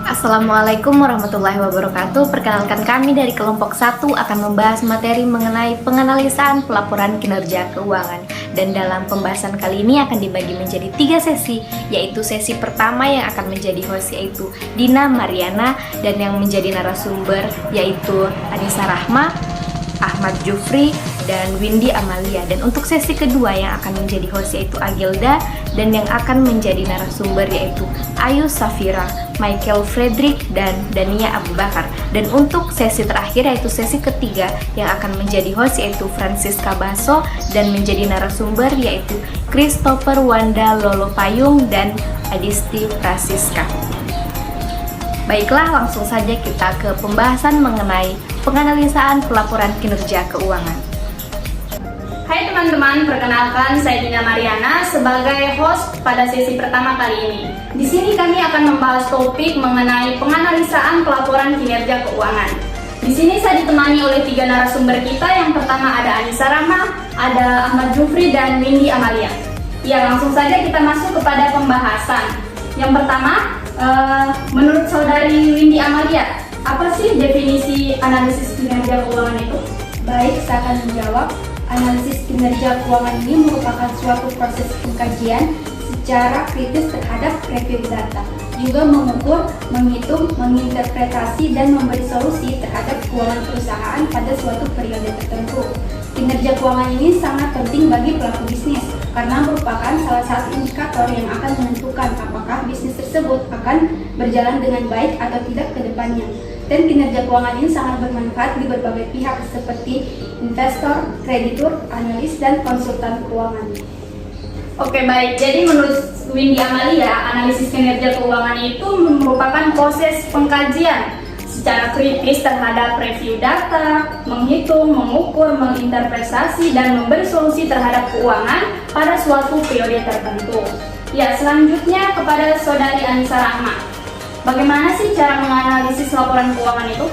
Assalamualaikum warahmatullahi wabarakatuh. Perkenalkan, kami dari kelompok 1 akan membahas materi mengenai penganalisaan pelaporan kinerja keuangan. Dan dalam pembahasan kali ini akan dibagi menjadi 3 sesi, yaitu sesi pertama yang akan menjadi host yaitu Dina Mariana, dan yang menjadi narasumber yaitu Anissa Rahma, Ahmad Jufri, dan Windy Amalia. Dan untuk sesi kedua yang akan menjadi host yaitu Agilda, dan yang akan menjadi narasumber yaitu Ayu Safira, Michael Frederick, dan Dania Abu Bakar. Dan untuk sesi terakhir yaitu sesi ketiga yang akan menjadi host yaitu Francisca Baso, dan menjadi narasumber yaitu Christopher Wanda Lolo Payung dan Adisti Prasiska. Baiklah, langsung saja kita ke pembahasan mengenai penganalisaan pelaporan kinerja keuangan. Hai teman-teman, perkenalkan saya Dina Mariana sebagai host pada sesi pertama kali ini. Di sini kami akan membahas topik mengenai penganalisaan pelaporan kinerja keuangan. Di sini saya ditemani oleh 3 narasumber kita. Yang pertama ada Anissa Rahma, ada Ahmad Jufri, dan Windy Amalia. Ya, langsung saja kita masuk kepada pembahasan. Yang pertama, menurut saudari Windy Amalia, apa sih definisi analisis kinerja keuangan itu? Baik, saya akan menjawab. Analisis kinerja keuangan ini merupakan suatu proses pengkajian secara kritis terhadap review data, juga mengukur, menghitung, menginterpretasi, dan memberi solusi terhadap keuangan perusahaan pada suatu periode tertentu. Kinerja keuangan ini sangat penting bagi pelaku bisnis karena merupakan salah satu indikator yang akan menentukan apakah bisnis tersebut akan berjalan dengan baik atau tidak ke depannya. Dan kinerja keuangan ini sangat bermanfaat di berbagai pihak seperti investor, kreditur, analis, dan konsultan keuangan. Oke, baik. Jadi menurut Windy Amalia, analisis kinerja keuangan itu merupakan proses pengkajian secara kritis terhadap review data, menghitung, mengukur, menginterpretasi, dan memberi solusi terhadap keuangan pada suatu periode tertentu. Ya, selanjutnya kepada saudari Anissa Rahma. Bagaimana sih cara menganalisis laporan keuangan itu?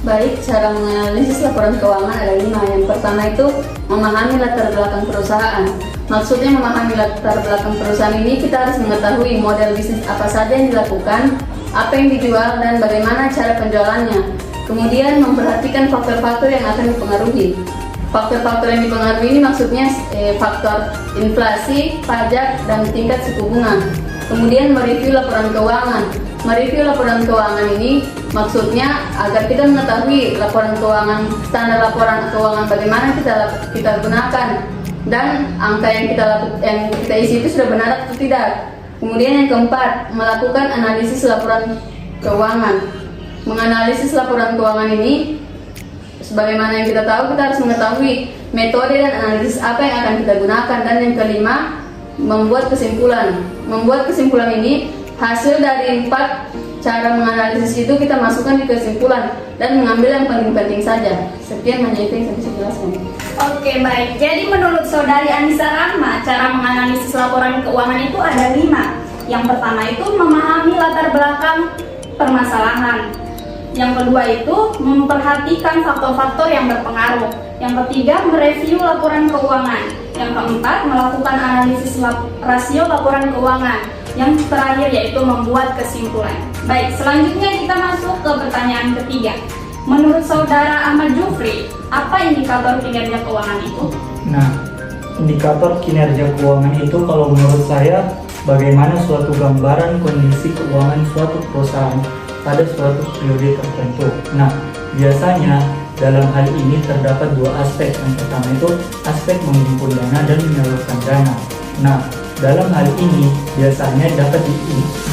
Baik, cara menganalisis laporan keuangan ada 5. Yang pertama itu memahami latar belakang perusahaan. Maksudnya memahami latar belakang perusahaan ini kita harus mengetahui model bisnis apa saja yang dilakukan, apa yang dijual, dan bagaimana cara penjualannya. Kemudian memperhatikan faktor-faktor yang akan dipengaruhi. Faktor-faktor yang dipengaruhi ini maksudnya faktor inflasi, pajak, dan tingkat suku bunga. Kemudian mereview laporan keuangan. Mereview laporan keuangan ini maksudnya agar kita mengetahui laporan keuangan, standar laporan keuangan bagaimana kita gunakan, dan angka yang kita isi itu sudah benar atau tidak. Kemudian yang keempat, melakukan analisis laporan keuangan. Menganalisis laporan keuangan ini, sebagaimana yang kita tahu, kita harus mengetahui metode dan analisis apa yang akan kita gunakan. Dan yang kelima, membuat kesimpulan. Membuat kesimpulan ini hasil dari 4 cara menganalisis itu kita masukkan di kesimpulan dan mengambil yang penting-penting saja. Sekian hanya itu yang saya bisa jelaskan. Oke, baik. Jadi menurut saudari Anissa Rahma, cara menganalisis laporan keuangan itu ada 5. Yang pertama itu memahami latar belakang permasalahan. Yang kedua itu memperhatikan faktor-faktor yang berpengaruh. Yang ketiga, mereview laporan keuangan. Yang keempat, melakukan analisis rasio laporan keuangan. Yang terakhir yaitu membuat kesimpulan. Baik, selanjutnya kita masuk ke pertanyaan ketiga. Menurut saudara Ahmad Jufri, apa indikator kinerja keuangan itu? Nah, indikator kinerja keuangan itu kalau menurut saya bagaimana suatu gambaran kondisi keuangan suatu perusahaan pada suatu periode tertentu. Nah, biasanya dalam hal ini terdapat 2 aspek. Yang pertama itu aspek menghimpun dana dan menyalurkan dana. Nah, dalam hal ini biasanya dapat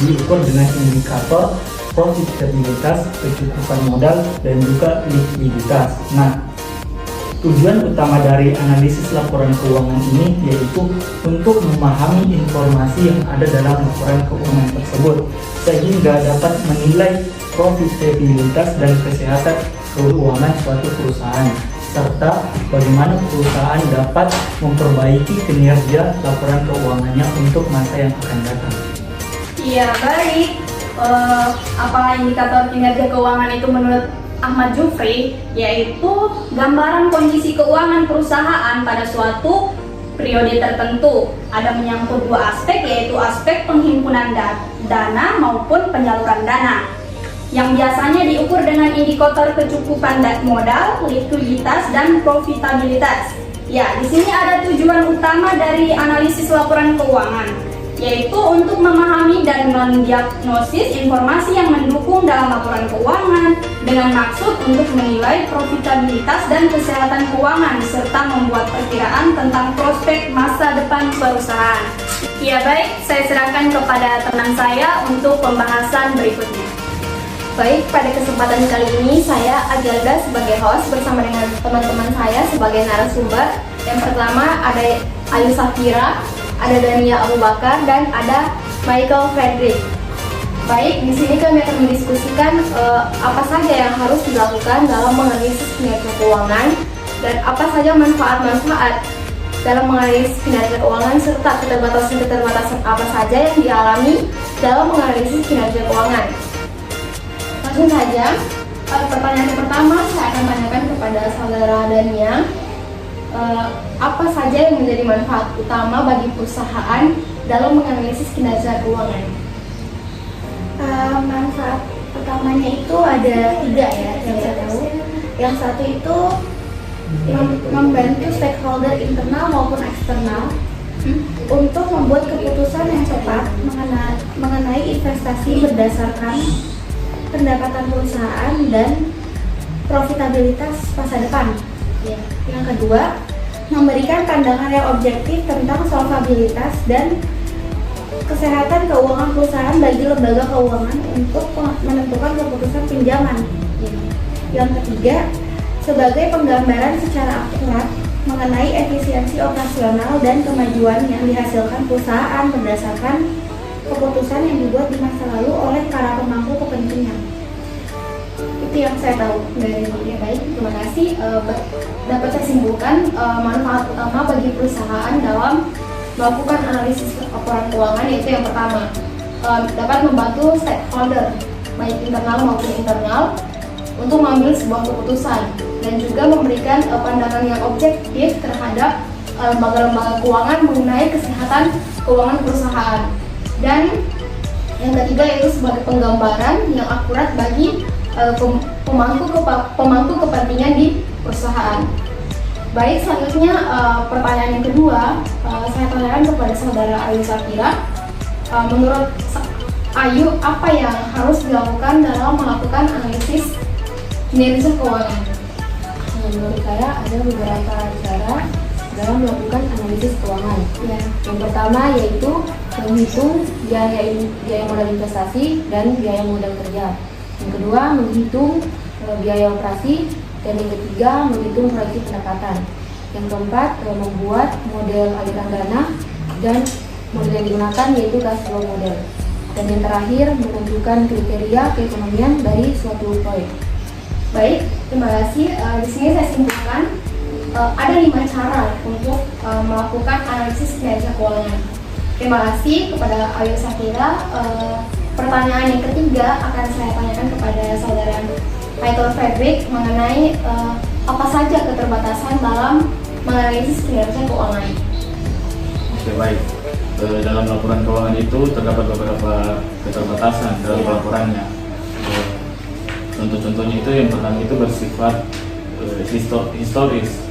diukur dengan indikator profitabilitas, kecukupan modal, dan juga likuiditas. Nah, tujuan utama dari analisis laporan keuangan ini yaitu untuk memahami informasi yang ada dalam laporan keuangan tersebut sehingga dapat menilai profitabilitas dan kesehatan keuangan suatu perusahaan, serta bagaimana perusahaan dapat memperbaiki kinerja laporan keuangannya untuk masa yang akan datang. Iya, baik. Apalah indikator kinerja keuangan itu menurut Ahmad Jufri? Yaitu gambaran kondisi keuangan perusahaan pada suatu periode tertentu. Ada menyangkut 2 aspek, yaitu aspek penghimpunan dana maupun penyaluran dana. yang biasanya diukur dengan indikator kecukupan modal, likuiditas, dan profitabilitas. Ya, di sini ada tujuan utama dari analisis laporan keuangan, yaitu untuk memahami dan mendiagnosis informasi yang mendukung dalam laporan keuangan dengan maksud untuk menilai profitabilitas dan kesehatan keuangan serta membuat perkiraan tentang prospek masa depan perusahaan. Ya baik, saya serahkan kepada teman saya untuk pembahasan berikutnya. Baik, pada kesempatan kali ini saya Agelda sebagai host bersama dengan teman-teman saya sebagai narasumber. Yang pertama ada Ayu Safira, ada Dania Abu Bakar, dan ada Michael Frederick. Baik, di sini kami akan mendiskusikan apa saja yang harus dilakukan dalam menganalisis kinerja keuangan dan apa saja manfaat-manfaat dalam menganalisis kinerja keuangan serta keterbatasan-keterbatasan apa saja yang dialami dalam menganalisis kinerja keuangan. Langsung saja, pertanyaan yang pertama saya akan tanyakan kepada saudara Dania. Apa saja yang menjadi manfaat utama bagi perusahaan dalam menganalisis kinerja keuangan? Manfaat utamanya itu ada 3 ya yang saya tahu. Yang satu itu membantu stakeholder internal maupun eksternal untuk membuat keputusan yang tepat mengenai investasi berdasarkan pendapatan perusahaan dan profitabilitas masa depan. Ya. Yang kedua, memberikan pandangan yang objektif tentang solvabilitas dan kesehatan keuangan perusahaan bagi lembaga keuangan untuk menentukan keputusan pinjaman. Ya. Yang ketiga, sebagai penggambaran secara akurat mengenai efisiensi operasional dan kemajuan yang dihasilkan perusahaan berdasarkan keputusan yang dibuat di masa lalu oleh para pemangku kepentingan. Itu yang saya tahu dari Ya, baik, terima kasih. Dapat saya simpulkan manfaat utama bagi perusahaan dalam melakukan analisis laporan keuangan yaitu yang pertama, dapat membantu stakeholder baik internal maupun internal untuk mengambil sebuah keputusan dan juga memberikan pandangan yang objektif terhadap lembaga-lembaga keuangan mengenai kesehatan keuangan perusahaan. Dan yang ketiga yaitu sebagai penggambaran yang akurat bagi pemangku kepentingan di perusahaan. Baik, selanjutnya pertanyaan yang kedua saya tanyakan kepada saudara Ayu Safira. Menurut Ayu, apa yang harus dilakukan dalam melakukan analisis kinerja keuangan? Menurut saya ada beberapa cara dalam melakukan analisis keuangan. Ya. Yang pertama yaitu menghitung biaya modal investasi dan biaya modal kerja. Yang kedua menghitung biaya operasi, dan yang ketiga menghitung proyeksi pendapatan. Yang keempat membuat model aliran dana dan model yang digunakan yaitu cash flow model. Dan yang terakhir menentukan kriteria keekonomian dari suatu proyek. Baik, terima kasih. Di sini saya simpulkan ada 5 cara untuk melakukan analisis kinerja keuangan. Terima kasih kepada Ayu Safira. Pertanyaan yang ketiga akan saya tanyakan kepada saudara Michael Frederick mengenai apa saja keterbatasan dalam menganalisis kinerja keuangan. Oke, baik. Dalam laporan keuangan itu terdapat beberapa keterbatasan dalam laporannya. Contoh-contohnya itu yang pertama itu bersifat historis.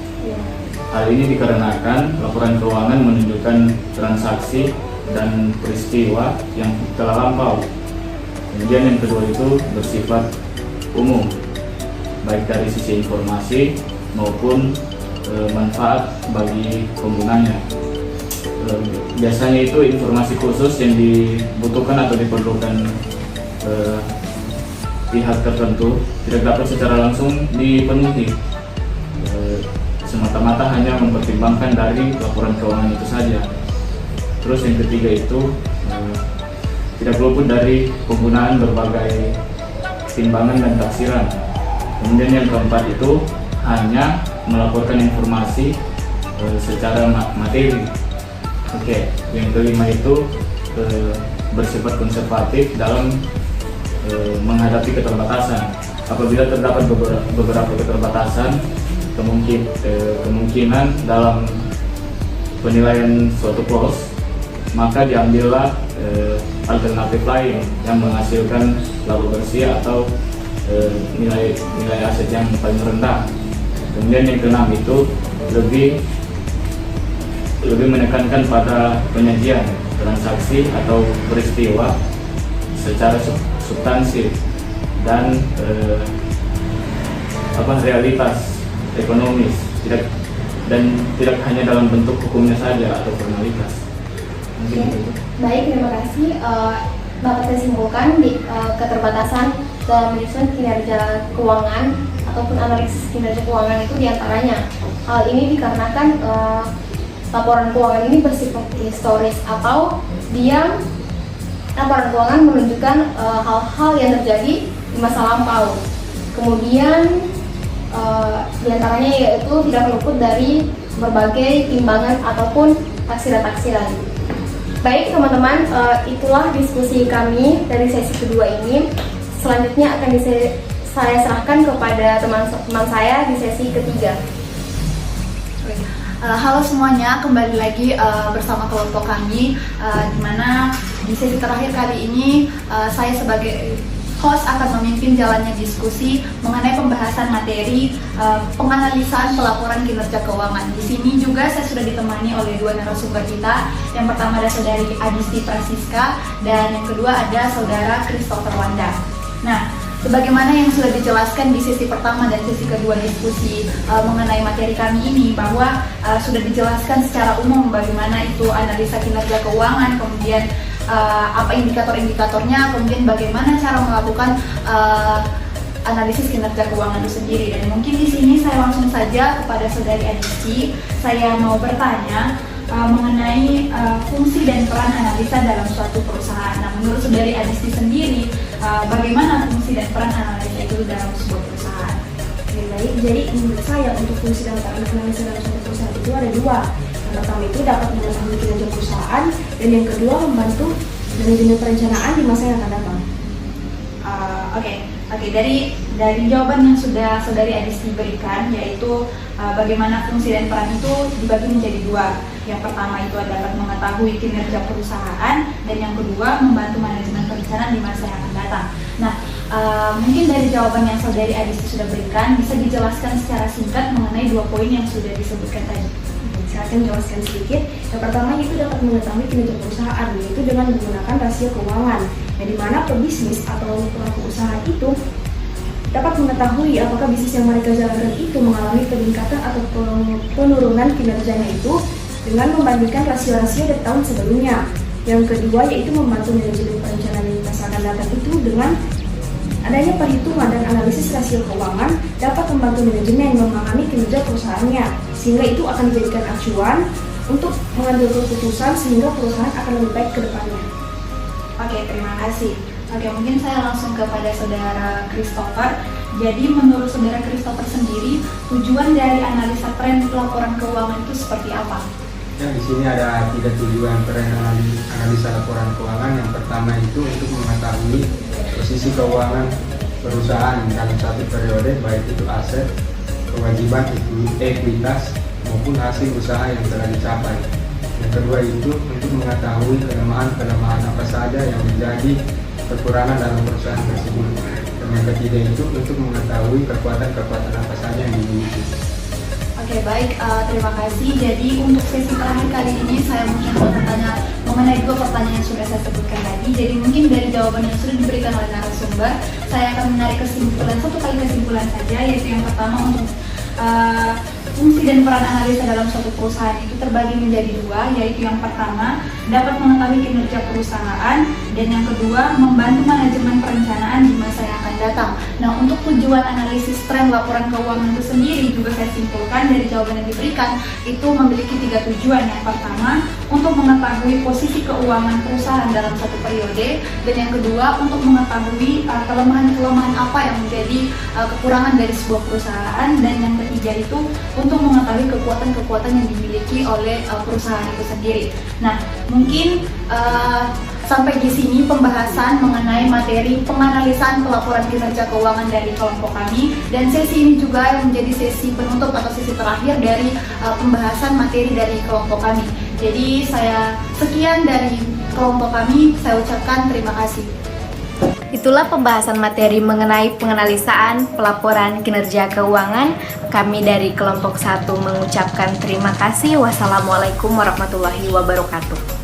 Hal ini dikarenakan laporan keuangan menunjukkan transaksi dan peristiwa yang telah lampau. Kemudian yang kedua itu bersifat umum, baik dari sisi informasi maupun manfaat bagi penggunanya. Biasanya itu informasi khusus yang dibutuhkan atau diperlukan pihak tertentu tidak dapat secara langsung dipenuhi, semata-mata hanya mempertimbangkan dari laporan keuangan itu saja. Terus yang ketiga itu tidak luput dari penggunaan berbagai timbangan dan taksiran. Kemudian yang keempat itu hanya melaporkan informasi secara materi. Oke, yang kelima itu bersifat konservatif dalam menghadapi keterbatasan. Apabila terdapat beberapa keterbatasan, kemungkinan dalam penilaian suatu pos, maka diambillah alternatif lain yang menghasilkan laba bersih atau nilai aset yang paling rendah. Kemudian yang keenam itu lebih menekankan pada penyajian transaksi atau peristiwa secara substansif dan realitas ekonomis, tidak hanya dalam bentuk hukumnya saja atau formalitas. Mungkin Oke. itu. Baik, terima kasih. Dapat saya simpulkan di keterbatasan dalam menyusun kinerja keuangan ataupun analisis kinerja keuangan itu diantaranya hal ini dikarenakan laporan keuangan ini bersifat historis atau laporan keuangan menunjukkan hal-hal yang terjadi di masa lampau. Kemudian diantaranya yaitu tidak luput dari berbagai timbangan ataupun taksiran-taksiran. Baik teman-teman, itulah diskusi kami dari sesi kedua ini. Selanjutnya akan saya serahkan kepada teman-teman saya di sesi ketiga. Halo semuanya, kembali lagi bersama kelompok kami, di mana di sesi terakhir kali ini saya sebagai host akan memimpin jalannya diskusi mengenai pembahasan materi penganalisaan pelaporan kinerja keuangan. Di sini juga saya sudah ditemani oleh dua narasumber kita. Yang pertama ada saudari Adisti Prasiska dan yang kedua ada saudara Christopher Wanda. Nah, sebagaimana yang sudah dijelaskan di sesi pertama dan sesi kedua diskusi mengenai materi kami ini, bahwa sudah dijelaskan secara umum bagaimana itu analisa kinerja keuangan, kemudian apa indikator-indikatornya, kemudian bagaimana cara melakukan analisis kinerja keuangan itu sendiri. Dan mungkin di sini saya langsung saja kepada saudari Adisti, saya mau bertanya mengenai fungsi dan peran analisa dalam suatu perusahaan. Nah, menurut saudari Adisti sendiri, bagaimana fungsi dan peran analisa itu dalam sebuah perusahaan? Oke, baik. Jadi menurut saya untuk fungsi dan peran analisa dalam suatu perusahaan itu ada dua. Yang pertama itu dapat mengetahui kinerja perusahaan, dan yang kedua membantu manajemen perencanaan di masa yang akan datang. Oke, dari jawaban yang sudah saudari Adisti berikan, yaitu bagaimana fungsi dan peran itu dibagi menjadi dua. Yang pertama itu adalah mengetahui kinerja perusahaan, dan yang kedua membantu manajemen perencanaan di masa yang akan datang. Nah, mungkin dari jawaban yang saudari Adisti sudah berikan, bisa dijelaskan secara singkat mengenai dua poin yang sudah disebutkan tadi. Saya akan menjelaskan sedikit. Yang pertama itu dapat mengetahui kinerja perusahaan, yaitu dengan menggunakan rasio keuangan, yang dimana pebisnis atau pelaku usaha itu dapat mengetahui apakah bisnis yang mereka jalankan itu mengalami peningkatan atau penurunan kinerjanya itu dengan membandingkan rasio-rasio dari tahun sebelumnya. Yang kedua yaitu membantu manajemen perencanaan di masa akan datang itu dengan adanya perhitungan dan analisis rasio keuangan dapat membantu manajemen memahami kinerja perusahaannya, sehingga itu akan dijadikan acuan untuk mengambil keputusan sehingga perusahaan akan lebih baik ke depannya. Oke, terima kasih. Oke, mungkin saya langsung kepada saudara Christopher. Jadi menurut saudara Christopher sendiri, tujuan dari analisa tren laporan keuangan itu seperti apa? Ya, di sini ada 3 tujuan tren analisa laporan keuangan. Yang pertama itu untuk mengetahui posisi keuangan perusahaan dalam satu periode, baik itu aset, kewajiban, ekuitas maupun hasil usaha yang telah dicapai. Yang kedua itu untuk mengetahui kelemahan apa saja yang menjadi kekurangan dalam perusahaan tersebut. Dan yang ketiga itu untuk mengetahui kekuatan apa saja yang dimiliki. Oke, baik, terima kasih. Jadi untuk sesi terakhir kali ini saya mungkin mau bertanya mengenai dua pertanyaan yang sudah saya sebutkan tadi. Jadi mungkin dari jawaban yang sudah diberikan oleh narasumber, saya akan menarik satu kali kesimpulan saja, yaitu yang pertama untuk fungsi dan peran analisa dalam suatu perusahaan itu terbagi menjadi dua, yaitu yang pertama dapat mengetahui kinerja perusahaan, dan yang kedua membantu manajemen perencanaan di masa yang akan datang. Nah, untuk tujuan analisis tren laporan keuangan itu sendiri juga saya simpulkan dari jawaban yang diberikan itu memiliki 3 tujuan. Yang pertama untuk mengetahui posisi keuangan perusahaan dalam satu periode, dan yang kedua untuk mengetahui kelemahan-kelemahan apa yang menjadi kekurangan dari sebuah perusahaan, dan yang ketiga itu untuk mengetahui kekuatan-kekuatan yang dimiliki oleh perusahaan itu sendiri. Nah, mungkin sampai di sini pembahasan mengenai materi penganalisaan pelaporan kinerja keuangan dari kelompok kami, dan sesi ini juga yang menjadi sesi penutup atau sesi terakhir dari pembahasan materi dari kelompok kami. Jadi sekian dari kelompok kami, saya ucapkan terima kasih. Itulah pembahasan materi mengenai penganalisaan pelaporan kinerja keuangan. Kami dari kelompok 1 mengucapkan terima kasih. Wassalamualaikum warahmatullahi wabarakatuh.